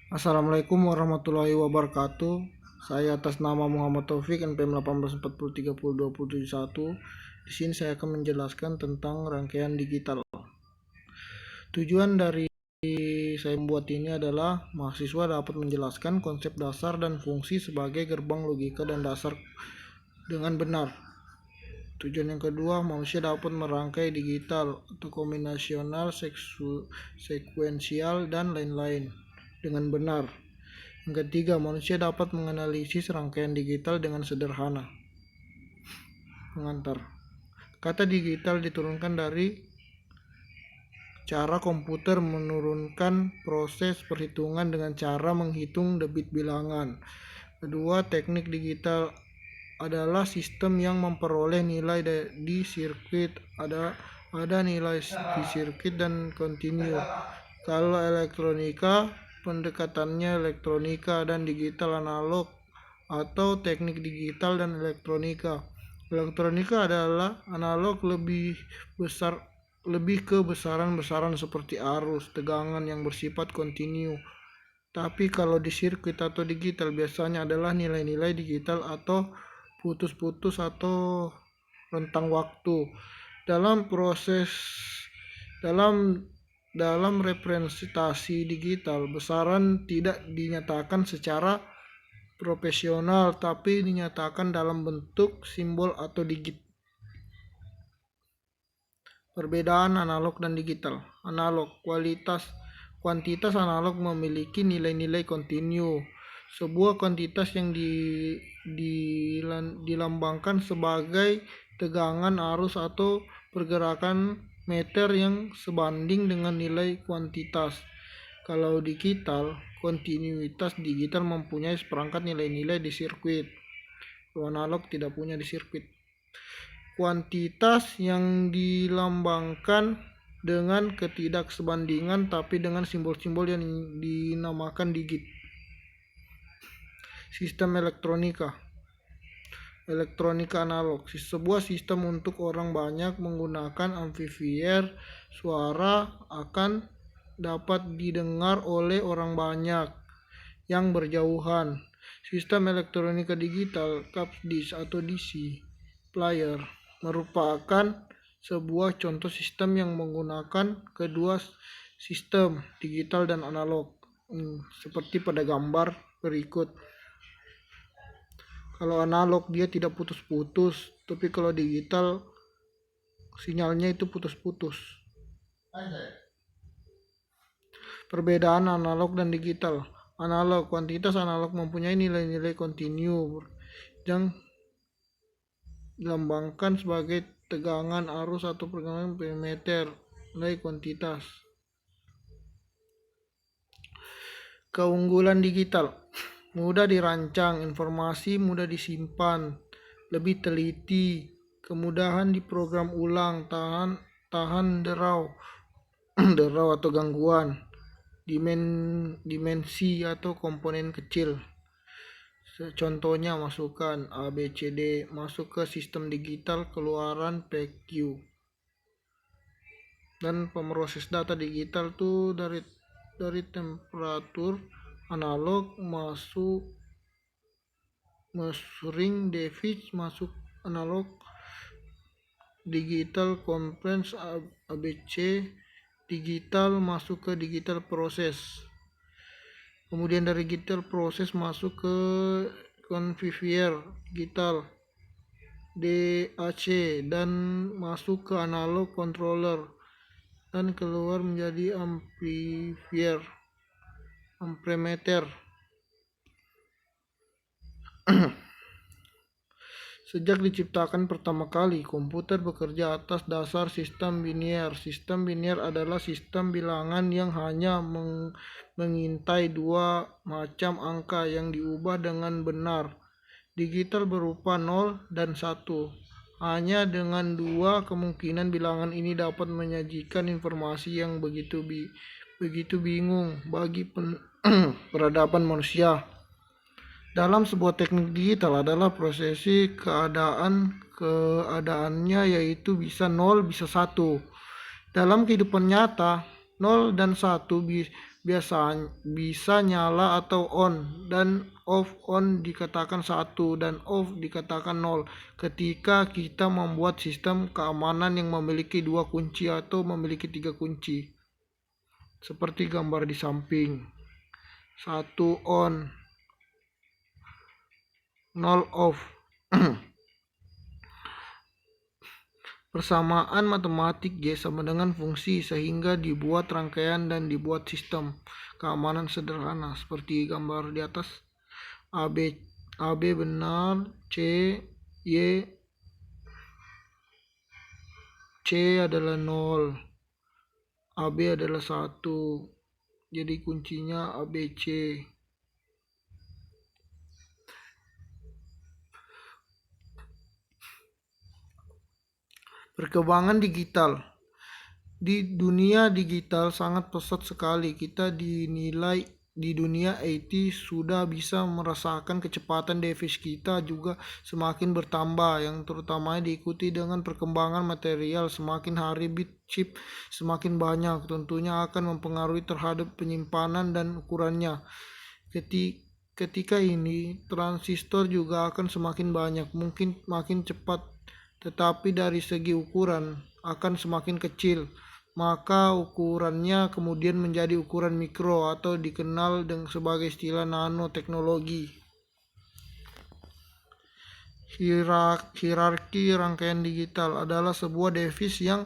Assalamualaikum warahmatullahi wabarakatuh. Saya atas nama Muhammad Taufik NPM 1840302071. Di sini saya akan menjelaskan tentang rangkaian digital. Tujuan dari saya membuat ini adalah mahasiswa dapat menjelaskan konsep dasar dan fungsi sebagai gerbang logika dan dasar dengan benar. Tujuan yang kedua, manusia dapat merangkai digital atau kombinasional, sekuensial, dan lain-lain dengan benar. Yang ketiga, manusia dapat menganalisis rangkaian digital dengan sederhana. Pengantar. Kata digital diturunkan dari cara komputer menurunkan proses perhitungan dengan cara menghitung debit bilangan. Kedua, teknik digital adalah sistem yang memperoleh nilai di sirkuit. Ada nilai di sirkuit dan kontinu. Kalau elektronika, pendekatannya elektronika dan digital analog atau teknik digital dan elektronika. Elektronika adalah analog lebih ke besaran-besaran seperti arus, tegangan yang bersifat kontinu. Tapi kalau di sirkuit atau digital biasanya adalah nilai-nilai digital atau putus-putus atau rentang waktu. Dalam representasi digital, besaran tidak dinyatakan secara profesional tapi dinyatakan dalam bentuk simbol atau digit. Perbedaan analog dan digital. Analog, kuantitas analog memiliki nilai-nilai kontinu. Sebuah kuantitas yang dilambangkan sebagai tegangan, arus, atau pergerakan meter yang sebanding dengan nilai kuantitas. Kalau digital, kontinuitas digital mempunyai seperangkat nilai-nilai di sirkuit. Kalau analog tidak punya di sirkuit. Kuantitas yang dilambangkan dengan ketidaksebandingan tapi dengan simbol-simbol yang dinamakan digit. Sistem elektronika analog, sebuah sistem untuk orang banyak menggunakan amplifier. Suara akan dapat didengar oleh orang banyak yang berjauhan. Sistem elektronika digital, CAPS atau DC player, merupakan sebuah contoh sistem yang menggunakan kedua sistem digital dan analog, seperti pada gambar berikut. Kalau analog dia tidak putus-putus, tapi kalau digital sinyalnya itu putus-putus. Perbedaan analog dan digital. Analog, kuantitas analog mempunyai nilai-nilai kontinu yang dilambangkan sebagai tegangan, arus, atau pergerakan perimeter, nilai kuantitas. Keunggulan digital. Mudah dirancang, informasi mudah disimpan, lebih teliti, kemudahan diprogram ulang, tahan derau atau gangguan, dimensi atau komponen kecil. Contohnya masukkan A, B, C, D masuk ke sistem digital, keluaran PQ. Dan pemroses data digital tuh dari temperatur analog masuk ring device masuk analog, digital conference ABC digital masuk ke digital proses. Kemudian dari digital proses masuk ke confier digital DAC dan masuk ke analog controller dan keluar menjadi amplimeter. Sejak diciptakan pertama kali, komputer bekerja atas dasar sistem biner. Sistem biner adalah sistem bilangan yang hanya mengintai dua macam angka yang diubah dengan benar. Digital berupa 0 dan 1. Hanya dengan dua kemungkinan bilangan ini dapat menyajikan informasi yang begitu bingung bagi peradaban manusia. Dalam sebuah teknik digital adalah prosesi keadaannya yaitu bisa 0 bisa 1. Dalam kehidupan nyata 0 dan 1 biasanya bisa nyala atau on, dan off. On dikatakan 1 dan off dikatakan 0 ketika kita membuat sistem keamanan yang memiliki 2 kunci atau memiliki 3 kunci. Seperti gambar di samping. 1 on, 0 off. Persamaan matematik G sama dengan fungsi, sehingga dibuat rangkaian dan dibuat sistem keamanan sederhana seperti gambar di atas. AB benar, C adalah 0, AB adalah 1. Jadi kuncinya ABC. Perkembangan digital. Di dunia digital sangat pesat sekali. Kita dinilai di dunia IT sudah bisa merasakan kecepatan device kita juga semakin bertambah, yang terutamanya diikuti dengan perkembangan material. Semakin hari bit chip semakin banyak, tentunya akan mempengaruhi terhadap penyimpanan dan ukurannya. Ketika ini transistor juga akan semakin banyak, mungkin makin cepat, tetapi dari segi ukuran akan semakin kecil. Maka ukurannya kemudian menjadi ukuran mikro atau dikenal sebagai istilah nanoteknologi. Hierarki rangkaian digital adalah sebuah device yang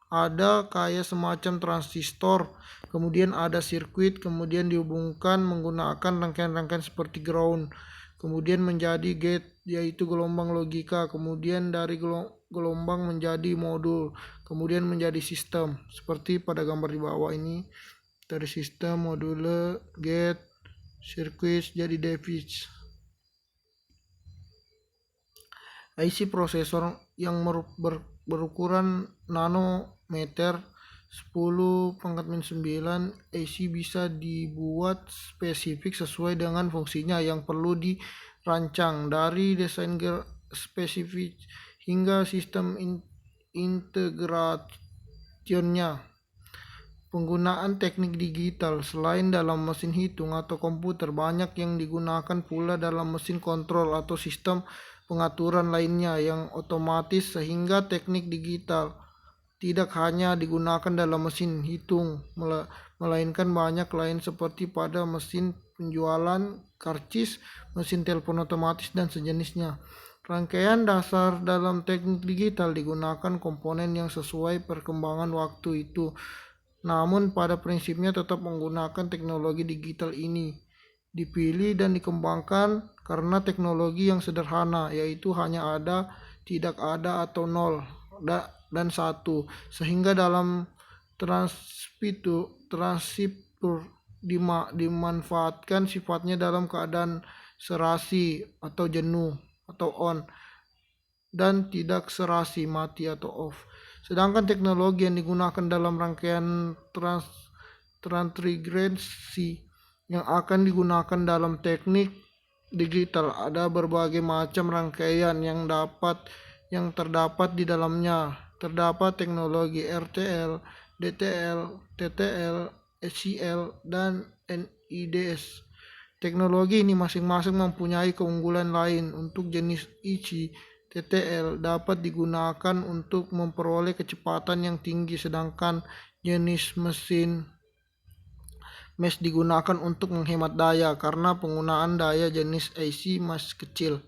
ada kayak semacam transistor, kemudian ada sirkuit, kemudian dihubungkan menggunakan rangkaian-rangkaian seperti ground, kemudian menjadi gate yaitu gelombang logika, kemudian dari gelombang menjadi modul, kemudian menjadi sistem seperti pada gambar di bawah ini. Dari sistem, module, gate, sirkuit jadi device. IC prosesor yang berukuran nanometer 10⁻⁹ IC bisa dibuat spesifik sesuai dengan fungsinya yang perlu dirancang, dari desain spesifik hingga sistem integrationnya. Penggunaan teknik digital selain dalam mesin hitung atau komputer, banyak yang digunakan pula dalam mesin kontrol atau sistem pengaturan lainnya yang otomatis, sehingga teknik digital tidak hanya digunakan dalam mesin hitung, melainkan banyak lain seperti pada mesin penjualan, karcis, mesin telepon otomatis, dan sejenisnya. Rangkaian dasar dalam teknik digital digunakan komponen yang sesuai perkembangan waktu itu, namun pada prinsipnya tetap menggunakan teknologi digital ini. Dipilih dan dikembangkan karena teknologi yang sederhana, yaitu hanya ada, tidak ada, atau 0 dan 1, sehingga dalam transistor dimanfaatkan sifatnya dalam keadaan serasi atau jenuh atau on, dan tidak serasi mati atau off. Sedangkan teknologi yang digunakan dalam rangkaian transmigrasi yang akan digunakan dalam teknik digital, ada berbagai macam rangkaian yang terdapat di dalamnya. Terdapat teknologi RTL, DTL, TTL, SCL, dan NIDS. Teknologi ini masing-masing mempunyai keunggulan lain. Untuk jenis IC, TTL dapat digunakan untuk memperoleh kecepatan yang tinggi, sedangkan jenis mesin mesh digunakan untuk menghemat daya karena penggunaan daya jenis IC masih kecil.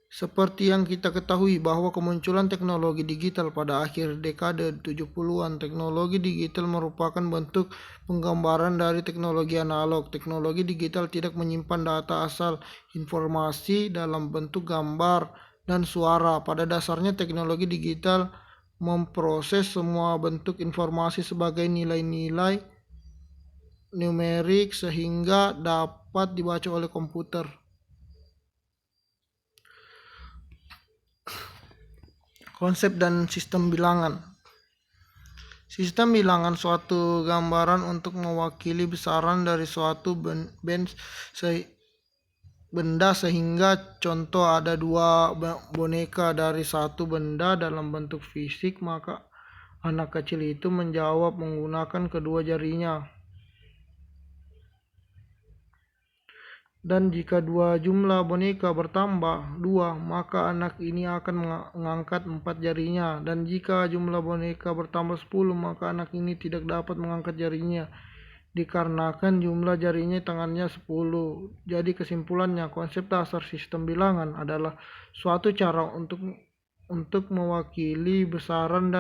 Seperti yang kita ketahui bahwa kemunculan teknologi digital pada akhir dekade 70-an, teknologi digital merupakan bentuk penggambaran dari teknologi analog. Teknologi digital tidak menyimpan data asal informasi dalam bentuk gambar dan suara. Pada dasarnya teknologi digital memproses semua bentuk informasi sebagai nilai-nilai numerik sehingga dapat dibaca oleh komputer. Konsep dan sistem bilangan. Sistem bilangan suatu gambaran untuk mewakili besaran dari suatu benda, sehingga contoh ada 2 boneka dari satu benda dalam bentuk fisik, maka anak kecil itu menjawab menggunakan kedua jarinya. Dan jika dua jumlah boneka bertambah 2, maka anak ini akan mengangkat 4 jarinya. Dan jika jumlah boneka bertambah 10, maka anak ini tidak dapat mengangkat jarinya, dikarenakan jumlah jarinya tangannya 10. Jadi kesimpulannya, konsep dasar sistem bilangan adalah suatu cara untuk mewakili besaran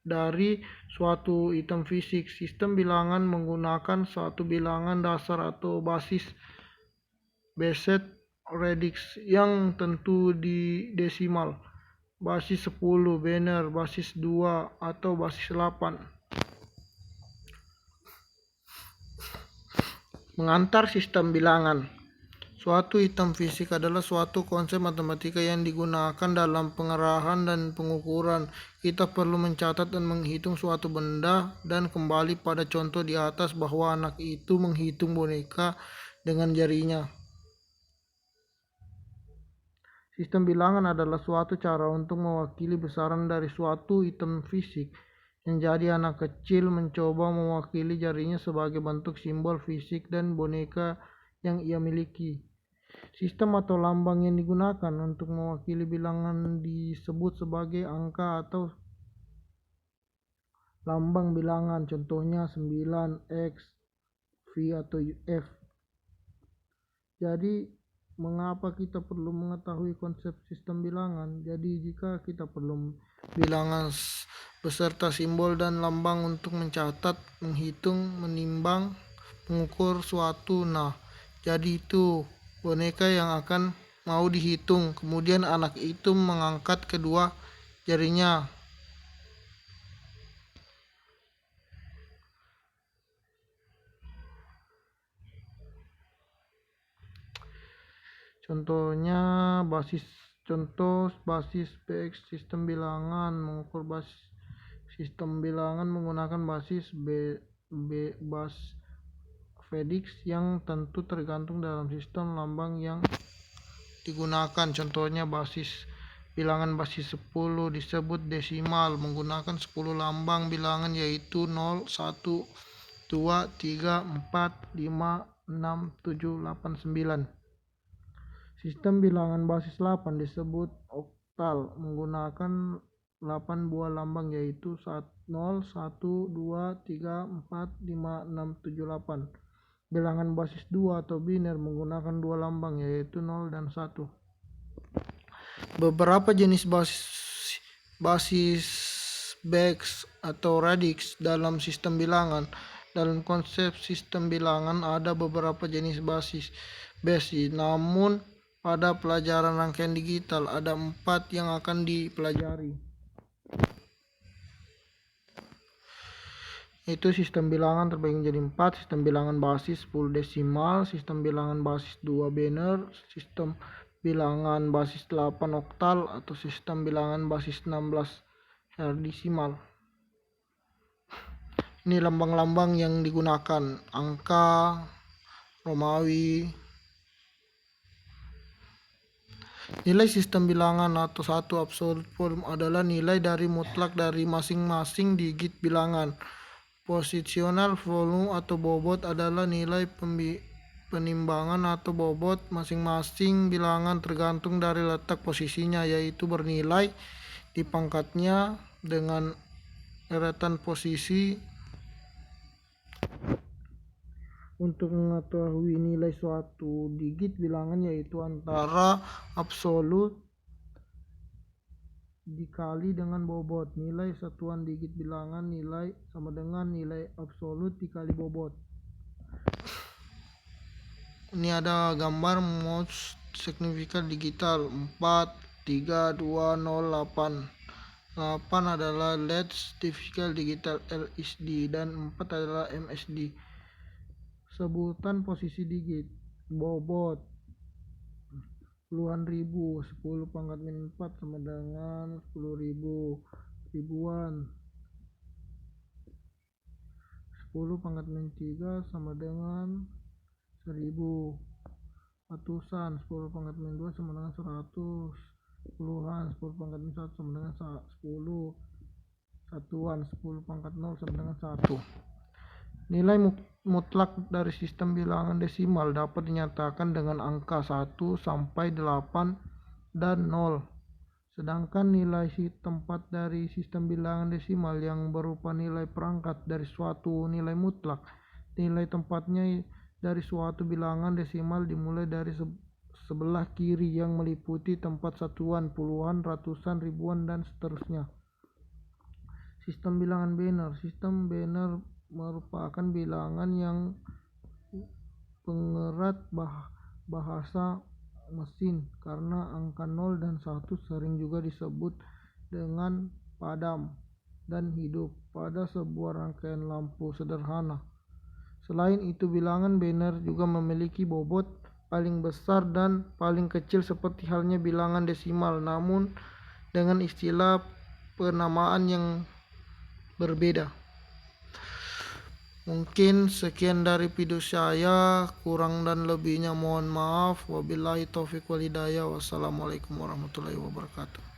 dari suatu item fisik. Sistem bilangan menggunakan suatu bilangan dasar atau basis based radix yang tentu di desimal, basis 10, biner, basis 2, atau basis 8. Mengantar sistem bilangan. Suatu item fisik adalah suatu konsep matematika yang digunakan dalam pengerahan dan pengukuran. Kita perlu mencatat dan menghitung suatu benda, dan kembali pada contoh di atas bahwa anak itu menghitung boneka dengan jarinya. Sistem bilangan adalah suatu cara untuk mewakili besaran dari suatu item fisik. Menjadi anak kecil mencoba mewakili jarinya sebagai bentuk simbol fisik dan boneka yang ia miliki. Sistem atau lambang yang digunakan untuk mewakili bilangan disebut sebagai angka atau lambang bilangan. Contohnya 9, X, V, atau F. Jadi mengapa kita perlu mengetahui konsep sistem bilangan? Jadi jika kita perlu bilangan beserta simbol dan lambang untuk mencatat, menghitung, menimbang, mengukur suatu. Nah, jadi itu boneka yang akan mau dihitung. Kemudian anak itu mengangkat kedua jarinya. Contohnya basis BX sistem bilangan mengukur basis sistem bilangan menggunakan basis bas Fedix yang tentu tergantung dalam sistem lambang yang digunakan. Contohnya basis bilangan basis 10 disebut desimal menggunakan 10 lambang bilangan, yaitu 0, 1, 2, 3, 4, 5, 6, 7, 8, 9. Sistem bilangan basis 8 disebut oktal menggunakan 8 buah lambang, yaitu 0, 1, 2, 3, 4, 5, 6, 7, 8. Bilangan basis 2 atau biner menggunakan 2 lambang, yaitu 0 dan 1. Beberapa jenis basis Bex atau radix dalam sistem bilangan. Dalam konsep sistem bilangan ada beberapa jenis basis, namun pada pelajaran rangkaian digital ada 4 yang akan dipelajari. Itu sistem bilangan terbagi menjadi 4, sistem bilangan basis 10 desimal, sistem bilangan basis 2 biner, sistem bilangan basis 8 oktal, atau sistem bilangan basis 16 hexadesimal. Ini lambang-lambang yang digunakan: angka, Romawi. Nilai sistem bilangan atau satu absolute form adalah nilai dari mutlak dari masing-masing digit bilangan. Positional volume atau bobot adalah nilai penimbangan atau bobot masing-masing bilangan tergantung dari letak posisinya, yaitu bernilai di pangkatnya dengan deretan posisi. Untuk mengetahui nilai suatu digit bilangan, yaitu antara absolut dikali dengan bobot. Nilai satuan digit bilangan nilai sama dengan nilai absolut dikali bobot. Ini ada gambar most significant digital 4, 3, 2, 0, 8. 8 adalah least significant digital LSD dan 4 adalah MSD. Sebutan posisi digit. Bobot puluhan ribu, 10 pangkat min 4 sama dengan 10.000. Ribuan, 10 pangkat min 3 sama dengan 1000. Ratusan, 10 pangkat min 2 sama dengan 100. Puluhan, 10 pangkat min 1 sama dengan 10. Satuan, 10 pangkat 0 sama dengan 1. Nilai mutlak dari sistem bilangan desimal dapat dinyatakan dengan angka 1 sampai 8 dan 0. Sedangkan nilai tempat dari sistem bilangan desimal yang berupa nilai perangkat dari suatu nilai mutlak, nilai tempatnya dari suatu bilangan desimal dimulai dari sebelah kiri yang meliputi tempat satuan, puluhan, ratusan, ribuan, dan seterusnya. Sistem bilangan Binär. Sistem Binär merupakan bilangan yang pengerat bahasa mesin karena angka 0 dan 1 sering juga disebut dengan padam dan hidup pada sebuah rangkaian lampu sederhana. Selain itu, bilangan Binär juga memiliki bobot paling besar dan paling kecil seperti halnya bilangan desimal, namun dengan istilah penamaan yang berbeda. Mungkin sekian dari video saya, kurang dan lebihnya mohon maaf. Wabillahi taufiq wal hidayah. Wassalamualaikum warahmatullahi wabarakatuh.